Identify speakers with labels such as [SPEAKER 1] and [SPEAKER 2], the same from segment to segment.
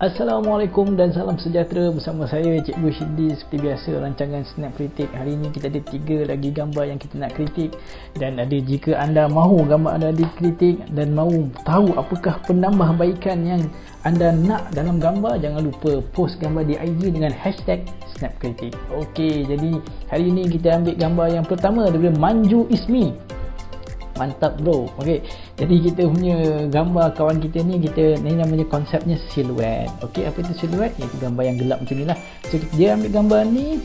[SPEAKER 1] Assalamualaikum dan salam sejahtera, bersama saya Cikgu Shindi. Seperti biasa, rancangan Snap Kritik. Hari ini kita ada 3 lagi gambar yang kita nak kritik. Dan jika anda mahu gambar anda dikritik dan mahu tahu apakah penambahbaikan yang anda nak dalam gambar, jangan lupa post gambar di IG dengan hashtag Snap Kritik. Okey, jadi hari ini kita ambil gambar yang pertama daripada Manju Ismi. Mantap bro. Okey, jadi kita punya gambar kawan kita ni, ni namanya konsepnya siluet. Okey, apa itu siluet? Iaitu gambar yang gelap macam ni lah. So dia ambil gambar ni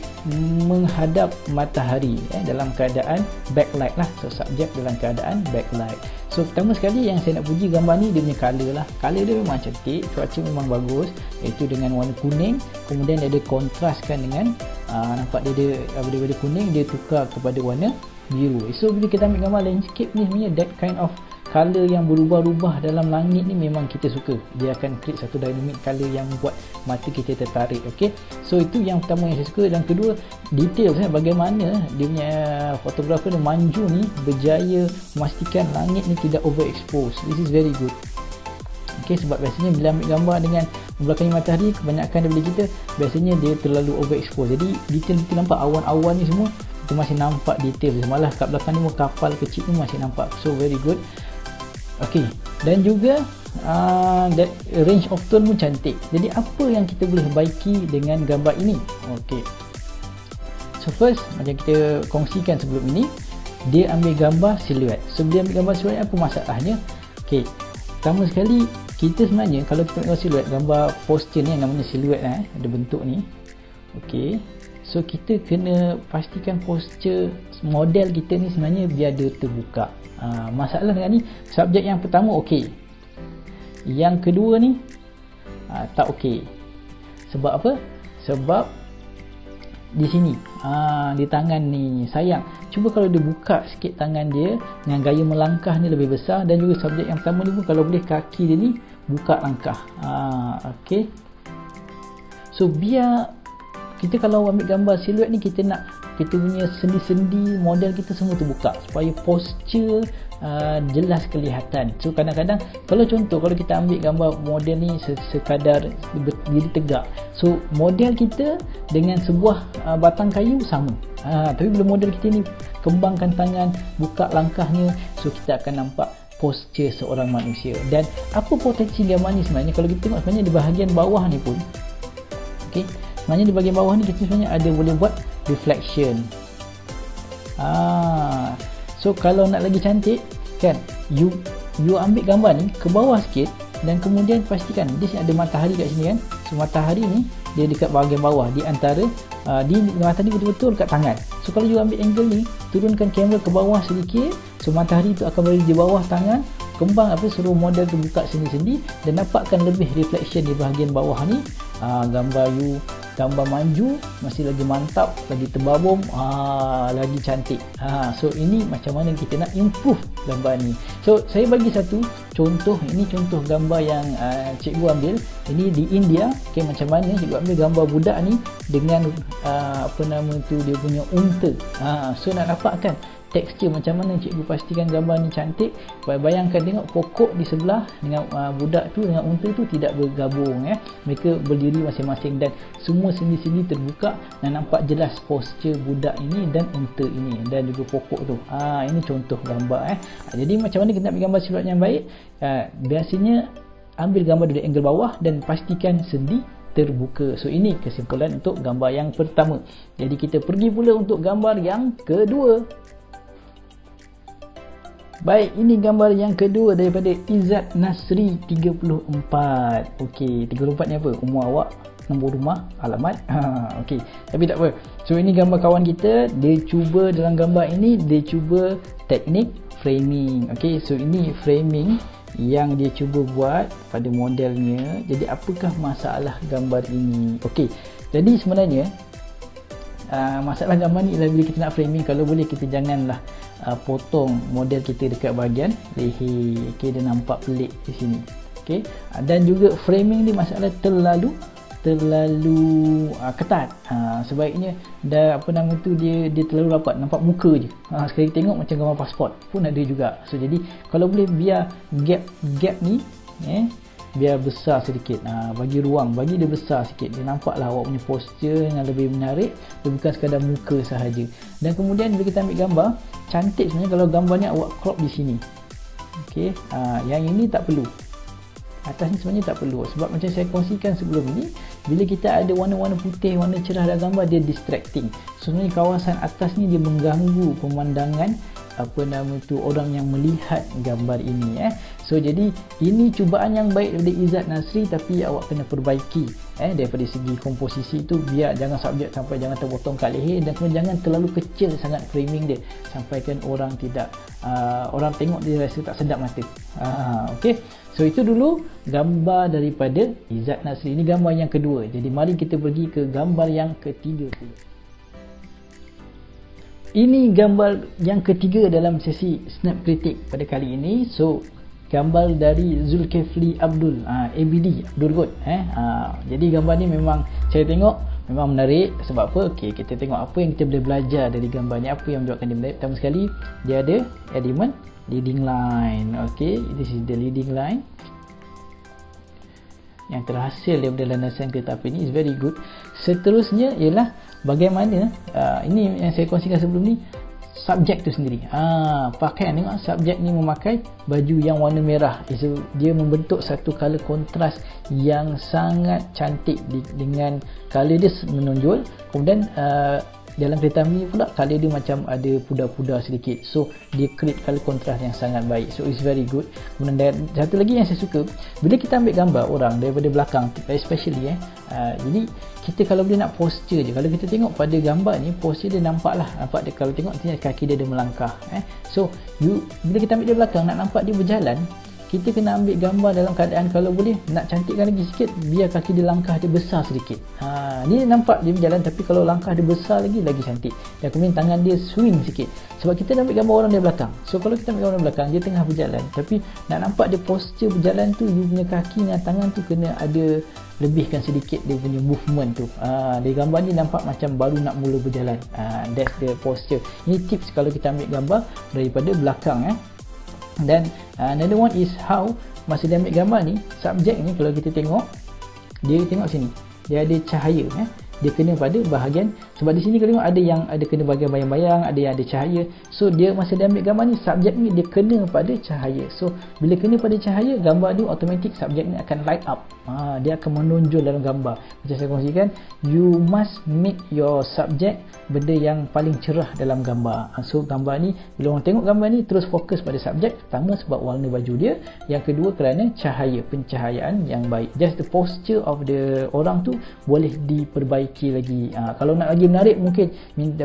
[SPEAKER 1] menghadap matahari dalam keadaan backlight lah. So subjek dalam keadaan backlight. So pertama sekali yang saya nak puji gambar ni, dia punya colour lah. Colour dia memang cantik, cuaca memang bagus, iaitu dengan warna kuning. Kemudian dia ada kontraskan dengan nampak dia daripada kuning dia tukar kepada warna biru. So bila kita ambil gambar landscape ni, sebenarnya that kind of colour yang berubah-ubah dalam langit ni memang kita suka. Dia akan create satu dynamic colour yang buat mata kita tertarik. Okey, so itu yang pertama yang saya suka. Dan kedua, detail bagaimana dia punya fotografer Manju ni berjaya memastikan langit ni tidak overexpose. This is very good. Okay, sebab biasanya bila ambil gambar dengan membelakangi matahari, kebanyakan daripada kita biasanya dia terlalu overexpose. Jadi detail kita nampak awan-awan ni semua kita masih nampak detail. Malah kat belakang ni kapal kecil ni masih nampak. So very good. Okay, dan juga that range of tone pun cantik. Jadi apa yang kita boleh baiki dengan gambar ini? Okay, so first, macam kita kongsikan sebelum ini, dia ambil gambar siluet. So dia ambil gambar siluet, apa masalahnya? Okay, pertama sekali, kita sebenarnya kalau kita ambil siluet, gambar posture ni yang namanya siluet lah, ada bentuk ni. Okay, so kita kena pastikan posture model kita ni sebenarnya biar dia terbuka. Masalah dengan ni, subjek yang pertama okey, yang kedua ni tak okey. Sebab apa? Sebab di sini di tangan ni, sayang, cuba kalau dia buka sikit tangan dia dengan gaya melangkah ni lebih besar. Dan juga subjek yang pertama ni pun kalau boleh kaki dia ni buka langkah. Okey, so biar kita kalau ambil gambar siluet ni, kita nak kita punya sendi-sendi model kita semua terbuka supaya posture jelas kelihatan. So kadang-kadang kalau contoh, kalau kita ambil gambar model ni sekadar berdiri tegak, so model kita dengan sebuah batang kayu sama, tapi bila model kita ni kembangkan tangan, buka langkahnya, so kita akan nampak posture seorang manusia. Dan apa potensi gambar ni sebenarnya, kalau kita tengok sebenarnya di bahagian bawah ni pun, okey, sebenarnya di bahagian bawah ni kita sebenarnya ada boleh buat reflection. So kalau nak lagi cantik kan, you ambil gambar ni ke bawah sikit, dan kemudian pastikan di sini ada matahari kat sini kan. So matahari ni dia dekat bahagian bawah, di antara di matahari betul-betul dekat tangan. So kalau you ambil angle ni, turunkan kamera ke bawah sedikit, so matahari tu akan berada di bawah tangan. Kembang suruh model tu buka sendi-sendi dan dapatkan lebih reflection di bahagian bawah ni. Gambar Manju masih lagi mantap, lagi terbabum, lagi cantik. So ini macam mana kita nak improve gambar ni. So saya bagi satu contoh. Ini contoh gambar yang cikgu ambil. Ini di India. Okay, macam mana cikgu ambil gambar budak ni dengan dia punya unta. So nak dapatkan tekstur macam mana, cikgu pastikan gambar ni cantik. Bayangkan tengok pokok di sebelah dengan budak tu dengan unta tu tidak bergabung, mereka berdiri masing-masing dan semua sendi-sendi terbuka dan nampak jelas posture budak ini dan unta ini dan juga pokok tu. Ini contoh gambar. Jadi macam mana kita nak ambil gambar siluet yang baik? Biasanya ambil gambar dari angle bawah dan pastikan sendi terbuka. So ini kesimpulan untuk gambar yang pertama. Jadi kita pergi pula untuk gambar yang kedua. Baik, ini gambar yang kedua daripada Izzat Nasri 34. Okey, 34 ni apa? Umur awak, nombor rumah, alamat. Okey, tapi tak apa. So ini gambar kawan kita, dia cuba dalam gambar ini, dia cuba teknik framing. Okey, so ini framing yang dia cuba buat pada modelnya. Jadi apakah masalah gambar ini? Okey, jadi sebenarnya masalah gambar ni ialah bila kita nak framing, kalau boleh kita janganlah potong model kita dekat bahagian leher. Okey, dia nampak pelik di sini. Okey, dan juga framing ni masalah terlalu ketat. Sebaiknya dia terlalu rapat, nampak muka je. Sekali tengok macam gambar pasport pun ada juga. So jadi kalau boleh biar gap ni biar besar sedikit, bagi ruang, bagi dia besar sikit, dia nampaklah awak punya posture yang lebih menarik, dia bukan sekadar muka sahaja. Dan kemudian bila kita ambil gambar, cantik sebenarnya kalau gambar ni awak crop di sini. Okey, yang ini tak perlu, atas ni sebenarnya tak perlu, sebab macam saya kongsikan sebelum ni, bila kita ada warna-warna putih, warna cerah dalam gambar, dia distracting. Sebenarnya kawasan atas ni dia mengganggu pemandangan orang yang melihat gambar ini. So jadi ini cubaan yang baik daripada Izzat Nasri, tapi awak kena perbaiki daripada segi komposisi tu, biar jangan subjek sampai jangan terpotong kat leher, dan kemudian jangan terlalu kecil sangat framing dia sampaikan orang tidak orang tengok dia rasa tak sedap mata. Okey, so itu dulu gambar daripada Izzat Nasri. Ini gambar yang kedua. Jadi mari kita pergi ke gambar yang ketiga pula. Ini gambar yang ketiga dalam sesi Snap Critic pada kali ini. So gambar dari Zulkifli Abdul, ABD Abdul kot. Jadi gambar ni memang saya tengok memang menarik. Sebab apa? Okey, kita tengok apa yang kita boleh belajar dari gambar ni, apa yang menyebabkan dia menarik. Pertama sekali, dia ada element leading line. Okey, this is the leading line yang terhasil daripada landasan kereta api ni, is very good. Seterusnya ialah bagaimana ini yang saya kongsikan sebelum ni, subjek tu sendiri. Pakaian, tengok subjek ni memakai baju yang warna merah. Dia membentuk satu color kontras yang sangat cantik dengan color dia menonjol. Kemudian dalam kereta ni pula color dia macam ada pudar-pudar sedikit, so dia create color contrast yang sangat baik. So it's very good. Kemudian satu lagi yang saya suka, bila kita ambil gambar orang daripada belakang, especially jadi kita kalau boleh nak posture je, kalau kita tengok pada gambar ni, posture dia nampak dia, kalau tengok kaki dia ada melangkah. So bila kita ambil dia belakang, nak nampak dia berjalan, kita kena ambil gambar dalam keadaan kalau boleh nak cantikkan lagi sikit, biar kaki dia, langkah dia besar sedikit. Ni nampak dia berjalan, tapi kalau langkah dia besar lagi cantik. Dan kemudian tangan dia swing sikit, sebab kita nak ambil gambar orang dari belakang. So kalau kita ambil gambar orang belakang, dia tengah berjalan, tapi nak nampak dia posture berjalan tu, you punya kaki dengan tangan tu kena ada lebihkan sedikit dia punya movement tu. Di gambar ni nampak macam baru nak mula berjalan. That's the posture. Ini tips kalau kita ambil gambar daripada belakang. Dan another one is how masa dia ambil gambar ni, subjek ni kalau kita tengok, dia tengok sini, dia ada cahaya. Dia kena pada bahagian, sebab di sini kalau tengok ada yang ada kena bahagian bayang-bayang, ada yang ada cahaya. So dia masa dia ambil gambar ni, subjek ni dia kena pada cahaya. So bila kena pada cahaya, gambar ni automatic subjek ni akan light up. Dia akan menonjol dalam gambar. Macam saya kongsikan, you must make your subject benda yang paling cerah dalam gambar. So gambar ni, bila orang tengok gambar ni, terus fokus pada subjek. Pertama sebab warna baju dia, yang kedua kerana cahaya, pencahayaan yang baik. Just the posture of the orang tu boleh diperbaiki lagi. Kalau nak lagi menarik, mungkin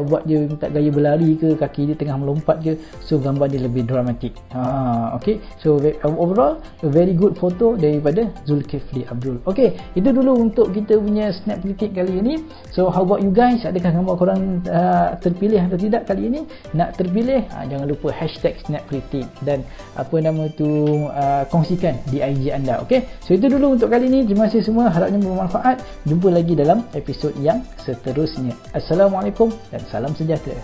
[SPEAKER 1] buat dia minta gaya berlari ke, kaki dia tengah melompat ke, so gambar dia lebih dramatik. Okay, so overall a very good photo daripada Zulkifli Abdul. Okay, itu dulu untuk kita punya Snap Critic kali ini. So how about you guys, adakah gambar korang terpilih atau tidak kali ini? Nak terpilih, jangan lupa hashtag Snap Critic dan kongsikan di IG anda. Okay, so itu dulu untuk kali ini. Terima kasih semua, harapnya bermanfaat. Jumpa lagi dalam episod yang seterusnya. Assalamualaikum dan salam sejahtera.